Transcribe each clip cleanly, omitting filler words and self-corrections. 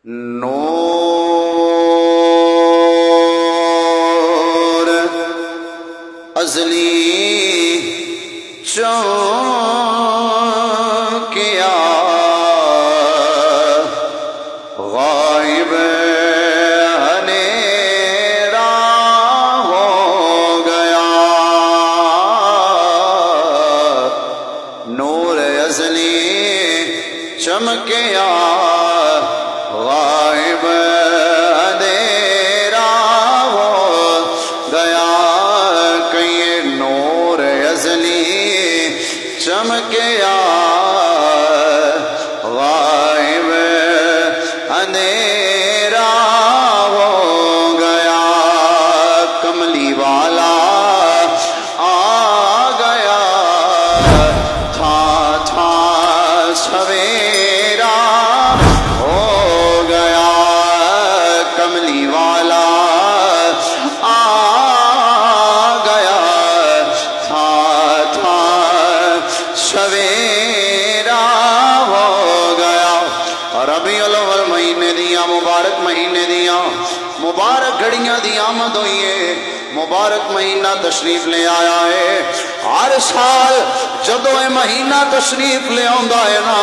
نور ازلی چونکیا غائب اندھیرا ہو گیا نور ازلی چمکیا غائب اندھیرا ہو گیا کہیں نور ازلی چمکیا غائب اندھیرا ہو گیا کملی والا آ گیا تھا سویرا ہو گیا کملی والا آ گیا تھا سویرا ہو گیا ربیع الاول مہینے دیاں مبارک مہینے دیاں مبارک گھڑیاں دی آمد ہوئی ہے مبارک مہینہ تشریف لے آیا ہے ہر سال جدو اے مہینہ تشریف لے آندا ہے نا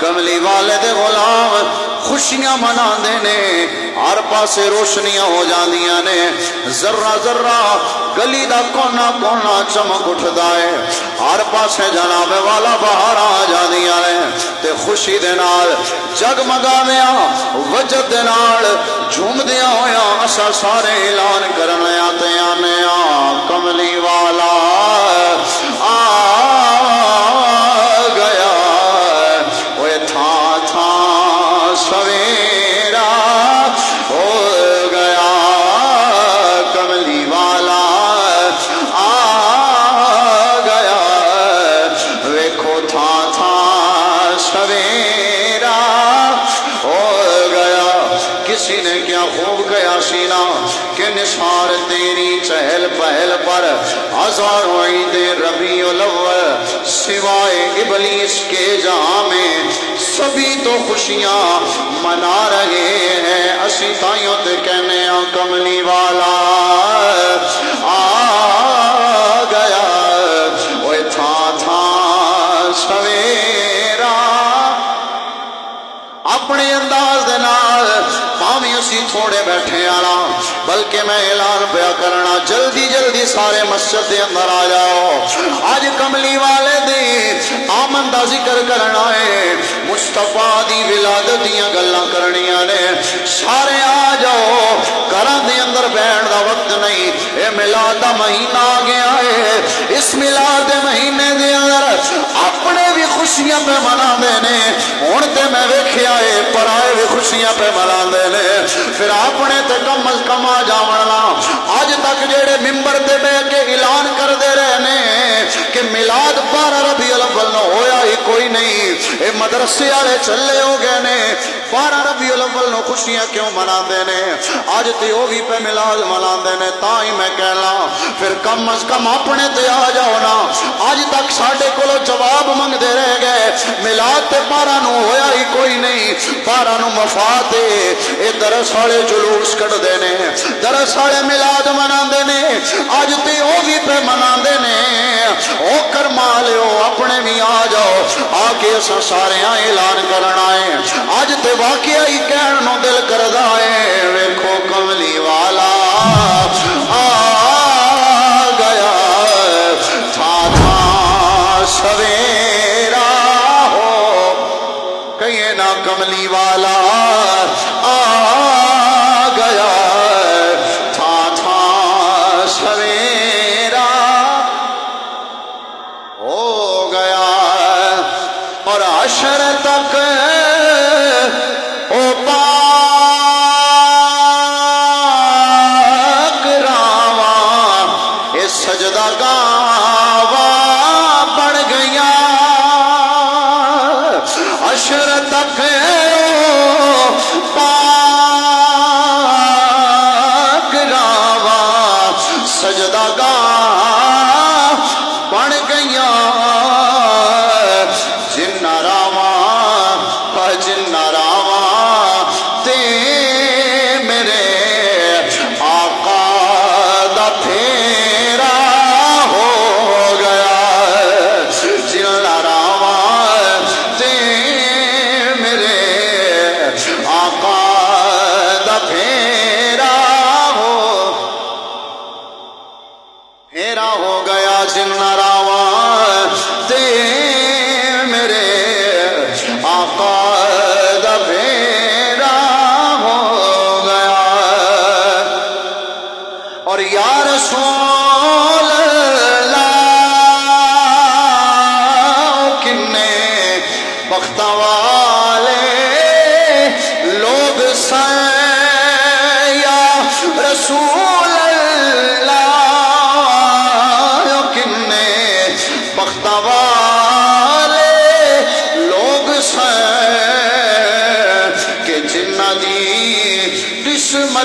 کملی والے دے غلام خوشیاں منا دینے ہر پاسے روشنیاں ہو جاندیاں نے ذرہ ذرہ گلی دا کونا کونا چمک اٹھدا ہے ہر پاسے جناب والا باہر آ جاندیاں نے تے خوشی دے نال جگمگاویاں وجد دے نال جھومدیاں ہویا اسا سارے اعلان کرنے آتے آنے کملی والا آ گیا وہ تھا سویرا ہو گیا کملی والا آ گیا ویکھو تھا سویرا ہو گیا کسی نے کیا خوب کیا سینا کہ نثار تیری چہل پہل پر ہزاروں عید ربیع الاول سوائے ابلیس کے جہاں میں سبھی تو خوشیاں منا رہے ہیں اسی تائیوں تے کہنے کملی والا آ گیا وہ تھا سویرا اپنے انداز دے نال پاویں اسی تھوڑے بیٹھے آنا بلکہ میں اعلان پیا کرنا جلدی جلدی سارے مسجد دے اندر آ جاؤ آج کملی والے دی آمد دا ذکر کرنا ہے مصطفیٰ دی ولادت دیاں گلاں کرنیاں نے سارے آ جاؤ گھراں دے اندر بیٹھ دا وقت نہیں اے میلاد دا مہینہ آ گیا ہے اس میلاد دے مہینے دے اندر اپنے بھی خوشیاں پہ منا دینے ہن تے میں ویکھیا ہے پرائے بھی خوشیاں پہ منا دینے پھر اپنے تے کم از کم آ جاونا آج تک جیڑے ممبر تے بے کے اعلان کر دے رہنے کہ میلاد 12 ربیع الاول نو ہویا ہی کوئی نہیں اے مدرسے والے چلے ہو گئے نے 12 ربیع الاول نو خوشیاں کیوں منا دینے آج تے وہ بھی پہ میلاد منا دینے تاہی میں کہنا پھر کم از کم اپنے تے آ جاؤ نا آج تک ساڑھے کولو جواب منگ دے رہ گئے میلاد تے 12 نو ہویا ہی کوئی نہیں 12 نو مفاد اے درس والے جلوس کٹ دینے درس والے میلاد منا دینے آج تے او بھی پہ منا دینے او کرما لیو اپنے بھی آ جاؤ آ کے اسا سارے اعلان کرنا ہے آج تے واقعہ ہی کہنو دل کردا ہے ویکھو کملی والا آ گیا تھا سویرا ہو کہیں نہ کملی والا آ گیا تھا سویرا ہو گیا اور عشر تک او پاک راواں اس سجدہ گاواں بڑھ گیا عشر تک پاک